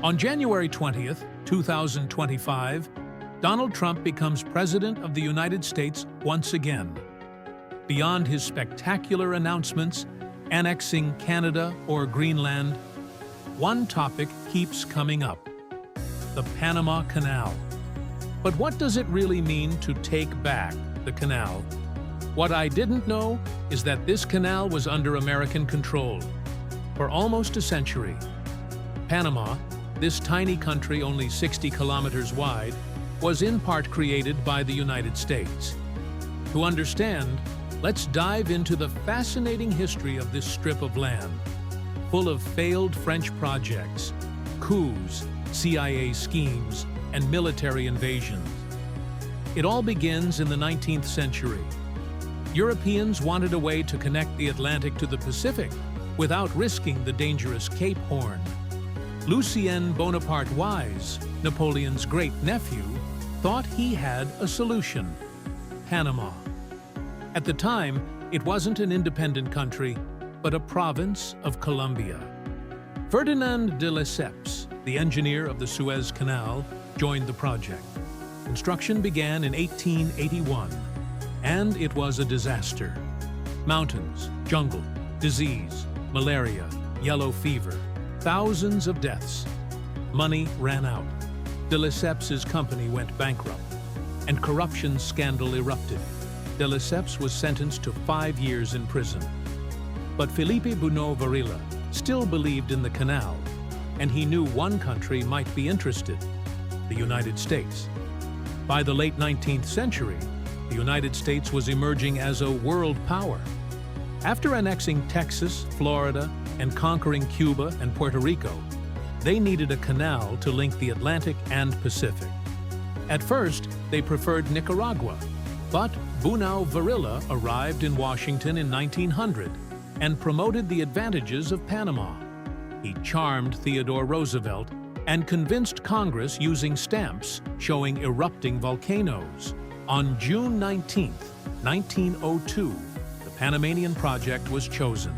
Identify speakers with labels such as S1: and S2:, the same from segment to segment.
S1: On January 20th, 2025, Donald Trump becomes President of the United States once again. Beyond his spectacular announcements, annexing Canada or Greenland, one topic keeps coming up: the Panama Canal. But what does it really mean to take back the canal? What I didn't know is that this canal was under American control for almost a century. Panama, this tiny country only 60 kilometers wide, was in part created by the United States. To understand, let's dive into the fascinating history of this strip of land, full of failed French projects, coups, CIA schemes, and military invasions. It all begins in the 19th century. Europeans wanted a way to connect the Atlantic to the Pacific without risking the dangerous Cape Horn. Lucien Bonaparte Wise, Napoleon's great-nephew, thought he had a solution: Panama. At the time, it wasn't an independent country, but a province of Colombia. Ferdinand de Lesseps, the engineer of the Suez Canal, joined the project. Construction began in 1881, and it was a disaster. Mountains, jungle, disease, malaria, yellow fever, thousands of deaths. Money ran out. De Lesseps's company went bankrupt, and corruption scandal erupted. De Lesseps was sentenced to 5 years in prison. But Felipe Bunau Varilla still believed in the canal, and he knew one country might be interested: the United States. By the late 19th century, the United States was emerging as a world power. After annexing Texas, Florida, and conquering Cuba and Puerto Rico, they needed a canal to link the Atlantic and Pacific. At first, they preferred Nicaragua, but Bunau Varilla arrived in Washington in 1900 and promoted the advantages of Panama. He charmed Theodore Roosevelt and convinced Congress using stamps showing erupting volcanoes. On June 19, 1902, the Panamanian project was chosen.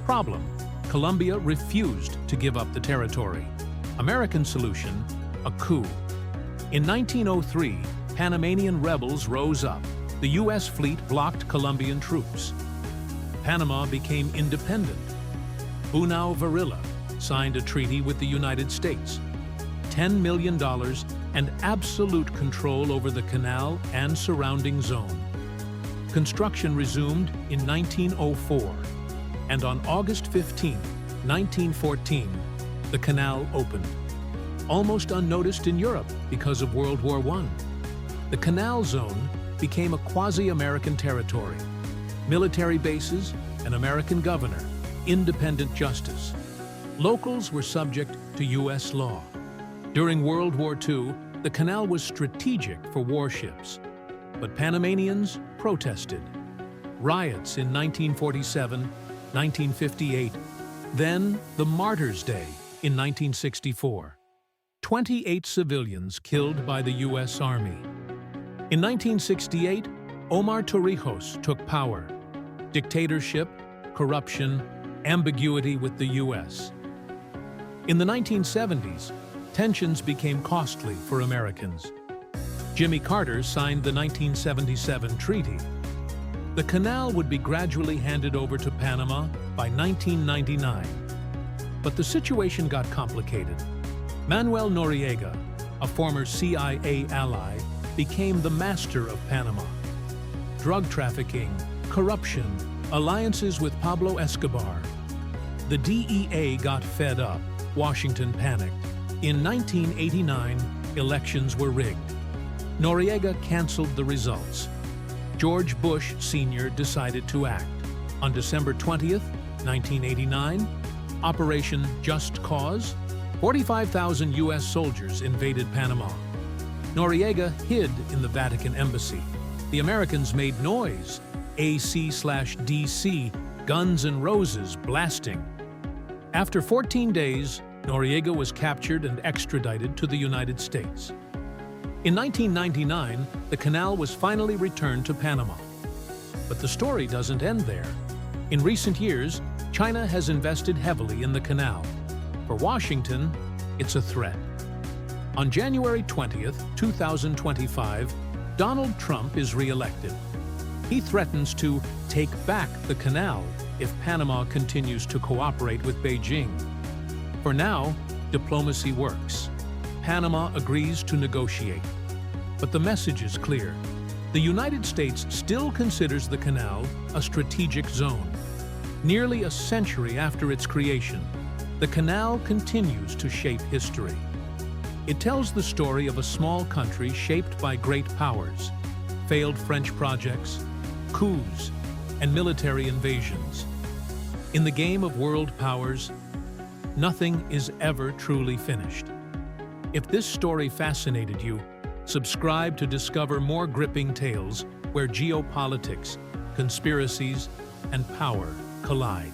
S1: Problem: Colombia refused to give up the territory. American solution: a coup. In 1903, Panamanian rebels rose up. The U.S. fleet blocked Colombian troops. Panama became independent. Bunau Varilla signed a treaty with the United States. $10 million and absolute control over the canal and surrounding zone. Construction resumed in 1904, and on August 15, 1914, the canal opened. Almost unnoticed in Europe because of World War I. The canal zone became a quasi-American territory. Military bases, an American governor, independent justice. Locals were subject to U.S. law. During World War II, the canal was strategic for warships, but Panamanians protested. Riots in 1947, 1958, then the Martyrs' Day in 1964. 28 civilians killed by the U.S. Army. In 1968, Omar Torrijos took power. Dictatorship, corruption, ambiguity with the U.S. In the 1970s, tensions became costly for Americans. Jimmy Carter signed the 1977 treaty. The canal would be gradually handed over to Panama by 1999. But the situation got complicated. Manuel Noriega, a former CIA ally, became the master of Panama. Drug trafficking, corruption, alliances with Pablo Escobar. The DEA got fed up. Washington panicked. In 1989, elections were rigged. Noriega canceled the results. George Bush Sr. decided to act. On December 20th, 1989, Operation Just Cause, 45,000 U.S. soldiers invaded Panama. Noriega hid in the Vatican embassy. The Americans made noise. AC/DC, Guns N' Roses blasting. After 14 days, Noriega was captured and extradited to the United States. In 1999, the canal was finally returned to Panama. But the story doesn't end there. In recent years, China has invested heavily in the canal. For Washington, it's a threat. On January 20th, 2025, Donald Trump is re-elected. He threatens to take back the canal if Panama continues to cooperate with Beijing. For now, diplomacy works. Panama agrees to negotiate. But the message is clear. The United States still considers the canal a strategic zone. Nearly a century after its creation, the canal continues to shape history. It tells the story of a small country shaped by great powers, failed French projects, coups, and military invasions. In the game of world powers, nothing is ever truly finished. If this story fascinated you, subscribe to discover more gripping tales where geopolitics, conspiracies, and power collide.